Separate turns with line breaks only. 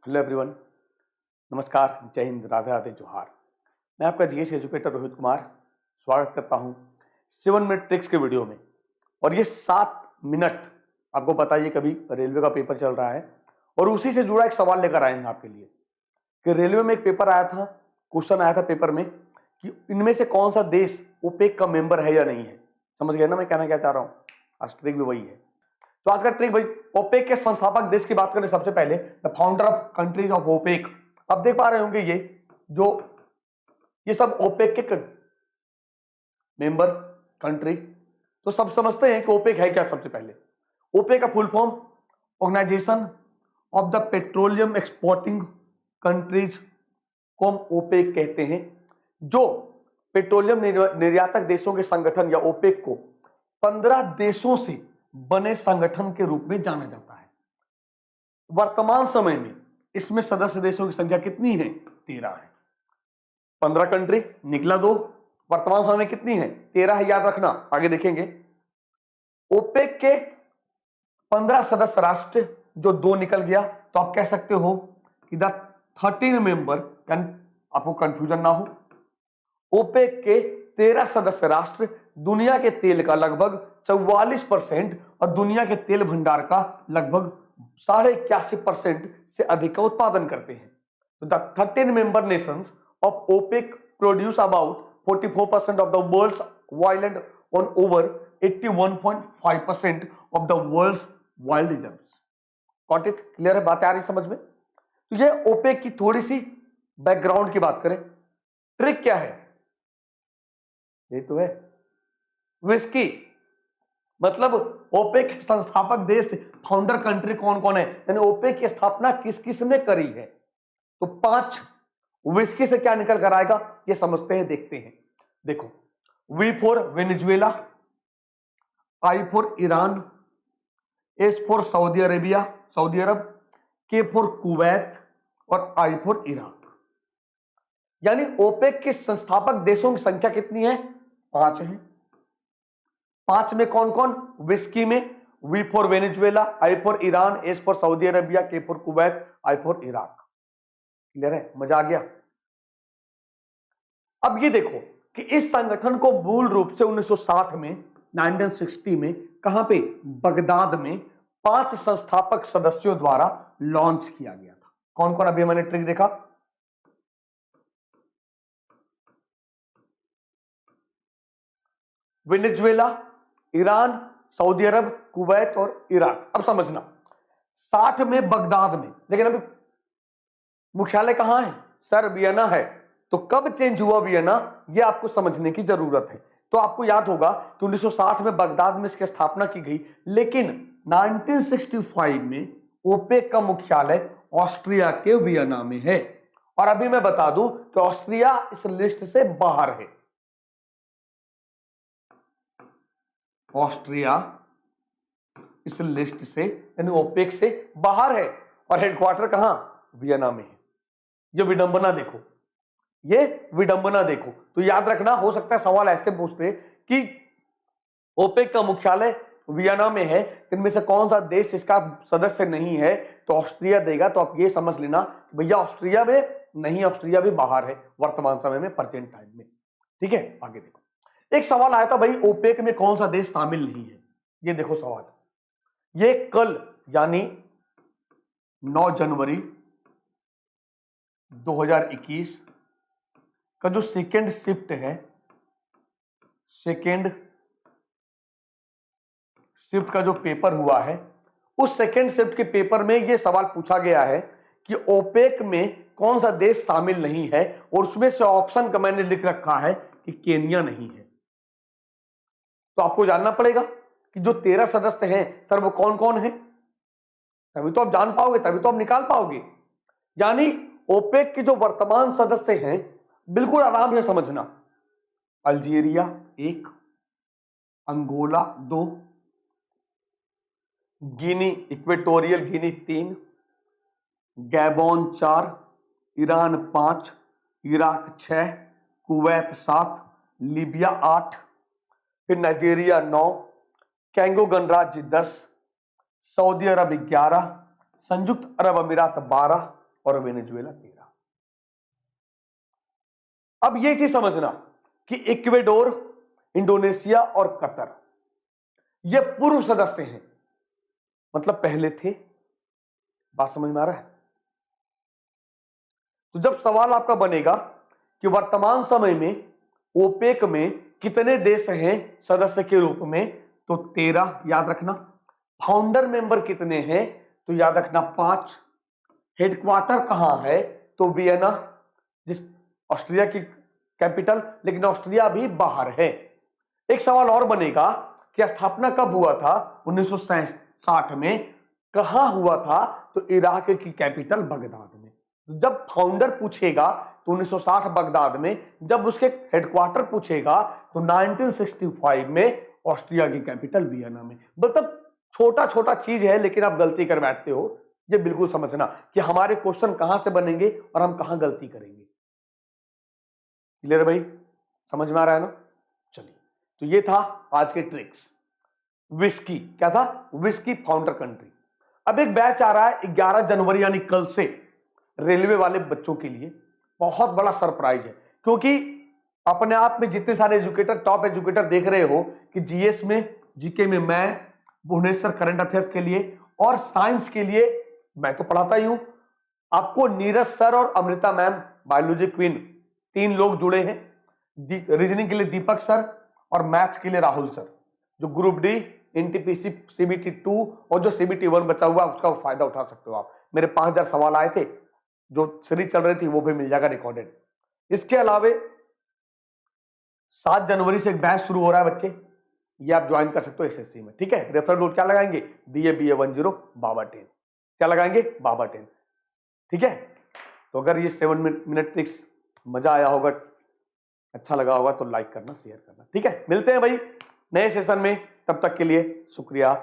Hello everyone, नमस्कार, जय हिंद, राधे राधे, जोहार। मैं आपका जीएस एजुकेटर रोहित कुमार स्वागत करता हूं 7 मिनट ट्रिक्स के वीडियो में। और ये 7 मिनट आपको बताइए, कभी रेलवे का पेपर चल रहा है और उसी से जुड़ा एक सवाल लेकर आए हैं आपके लिए कि रेलवे में एक पेपर आया था, क्वेश्चन आया था पेपर में कि इनमें से कौन सा देश ओपेक का मेंबर है या नहीं है। समझ गए ना मैं कहना क्या चाह रहा हूं? आज ट्रिक भी वही है। तो आज का ट्रिक भाई, ओपेक के संस्थापक देश की बात करें सबसे पहले, the founder of countries of OPEC. अब देख पा रहे होंगे ये सब ओपेक के मेंबर कंट्री। तो सब समझते हैं कि ओपेक है क्या। सबसे पहले ओपेक का full form organization of the petroleum exporting countries को हम ओपेक कहते हैं, जो पेट्रोलियम निर्यातक देशों के संगठन या ओपेक को 15 देशों से बने संगठन के रूप में जाना जाता है। वर्तमान समय में इसमें सदस्य देशों की संख्या कितनी है? 13 है। 15 कंट्री निकला 2, वर्तमान समय में कितनी है? 13 है। याद रखना, आगे देखेंगे। ओपेक के 15 सदस्य राष्ट्र जो 2 निकल गया, तो आप कह सकते हो कि द 13 मेंबर, आपको कंफ्यूजन ना हो, ओपेक के 13 सदस्य राष्ट्र दुनिया के तेल का लगभग 44% और दुनिया के तेल भंडार का लगभग 81.5% से अधिक का उत्पादन करते हैं। तो the 13 member nations of OPEC produce about 44% of the world's oil and on over 81.5% of the world's oil reserves. Got it? Clear है? बात आ रही समझ में? तो ये ओपेक की थोड़ी सी बैकग्राउंड की बात करें। ट्रिक क्या है? ये तो है विस्की। मतलब ओपेक के संस्थापक देश, फाउंडर कंट्री कौन कौन है, यानी ओपेक की स्थापना किस किस ने करी है। तो 5 विस्की से क्या निकल कर आएगा ये समझते हैं, देखते हैं। देखो, V for Venezuela, I for Iran, S for Saudi Arabia, Saudi Arab, K for Kuwait और आई फॉर इराक। यानी ओपेक के संस्थापक देशों की संख्या कितनी है? 5 है। 5 में कौन कौन? विस्की में V for Venezuela, I for Iran, S for Saudi Arabia, K for Kuwait, I for Iraq. Clear है? मजा आ गया? अब ये देखो कि इस संगठन को मूल रूप से 1960 में, 1960 में कहां पे? बगदाद में 5 संस्थापक सदस्यों द्वारा लॉन्च किया गया था। कौन कौन? अभी मैंने ट्रिक देखा। वेनेजुएला, ईरान, सऊदी अरब, कुवैत और इराक। अब समझना, 60 में बगदाद में, लेकिन अभी मुख्यालय कहां है? सर वियना है। तो कब चेंज हुआ वियना, यह आपको समझने की जरूरत है। तो आपको याद होगा कि 1960 में बगदाद में इसकी स्थापना की गई, लेकिन 1965 में ओपेक का मुख्यालय ऑस्ट्रिया के वियना में है। और अभी मैं बता दूं कि ऑस्ट्रिया इस लिस्ट से बाहर है। ऑस्ट्रिया इस लिस्ट से, यानी ओपेक से बाहर है, और हेडक्वार्टर कहां? वियना में है। ये विडंबना देखो, ये विडंबना देखो। तो याद रखना, हो सकता है सवाल ऐसे पूछते कि ओपेक का मुख्यालय वियना में है, इनमें से कौन सा देश इसका सदस्य नहीं है? तो ऑस्ट्रिया देगा। तो आप ये समझ लेना भैया ऑस्ट्रिया में नहीं, ऑस्ट्रिया भी बाहर है वर्तमान समय में, प्रेजेंट टाइम में। ठीक है, आगे देखो। एक सवाल आया था भाई, ओपेक में कौन सा देश शामिल नहीं है? ये देखो सवाल, ये कल यानी 9 जनवरी 2021 का जो सेकेंड शिफ्ट है, सेकेंड शिफ्ट का जो पेपर हुआ है, उस सेकेंड शिफ्ट के पेपर में यह सवाल पूछा गया है कि ओपेक में कौन सा देश शामिल नहीं है, और उसमें से ऑप्शन का मैंने लिख रखा है कि केन्या नहीं है। तो आपको जानना पड़ेगा कि जो 13 सदस्य हैं सर वो कौन कौन है, तभी तो आप जान पाओगे, तभी तो आप निकाल पाओगे। यानी ओपेक के जो वर्तमान सदस्य हैं, बिल्कुल आराम से समझना, Algeria 1, Angola 2, Guinea, Equatorial Guinea 3, Gabon 4, Iran 5, Iraq 6, Kuwait 7, Libya 8, फिर नाइजीरिया 9, कैंगो गणराज्य 10, सऊदी अरब 11, संयुक्त अरब अमीरात 12, और वेनेजुएला 13। अब ये चीज समझना कि इक्वेडोर, इंडोनेशिया और कतर ये पूर्व सदस्य हैं, मतलब पहले थे। बात समझ में आ रहा है? तो जब सवाल आपका बनेगा कि वर्तमान समय में ओपेक में कितने देश हैं सदस्य के रूप में, तो 13 याद रखना। फाउंडर मेंबर कितने हैं, तो याद रखना 5। हेडक्वार्टर कहां है, तो वियना, जिस ऑस्ट्रिया की कैपिटल, लेकिन ऑस्ट्रिया भी बाहर है। एक सवाल और बनेगा कि स्थापना कब हुआ था, 1960 में। कहां हुआ था, तो इराक की कैपिटल बगदाद में। जब फाउंडर पूछेगा तो 1960 बगदाद में, जब उसके हेडक्वार्टर पूछेगा तो 1965 में ऑस्ट्रिया की कैपिटल वियना में। मतलब छोटा छोटा चीज है, लेकिन आप गलती कर बैठते हो। ये बिल्कुल समझना कि हमारे क्वेश्चन कहां से बनेंगे और हम कहां गलती करेंगे। क्लियर भाई? समझ में आ रहा है ना? चलिए, तो ये था आज के ट्रिक्स। विस्की क्या था? Whisky founder country. अब एक बैच आ रहा है 11 जनवरी यानी कल से, रेलवे वाले बच्चों के लिए बहुत बड़ा सरप्राइज है, क्योंकि अपने आप में जितने सारे एजुकेटर, टॉप एजुकेटर देख रहे हो कि जीएस में, जीके में मैं, भुवनेश्वर करंट अफेयर्स के लिए और साइंस के लिए मैं तो पढ़ाता ही हूं। आपको नीरज सर और अमृता मैम, बायोलॉजी क्वीन, 3 लोग जुड़े हैं। रीजनिंग के लिए दीपक सर और मैथ्स के लिए राहुल सर, जो ग्रुप डी, एनटीपीसी, सीबीटी 2 और जो सीबीटी 1 बचा हुआ उसका फायदा उठा सकते हो आप। मेरे 5000 सवाल आए थे, जो सीरीज चल रही थी वो भी मिल जाएगा रिकॉर्डेड। इसके अलावे 7 जनवरी से एक बैच शुरू हो रहा है बच्चे, ये आप ज्वाइन कर सकते हो एसएससी में। ठीक है, रेफरल कोड क्या लगाएंगे? BA10 बाबा 10। क्या लगाएंगे? बाबा 10। ठीक है, तो अगर ये 7 मिनट ट्रिक्स मजा आया होगा, अच्छा लगा होगा, तो लाइक करना, शेयर करना। ठीक है, मिलते हैं भाई नए सेशन में, तब तक के लिए शुक्रिया।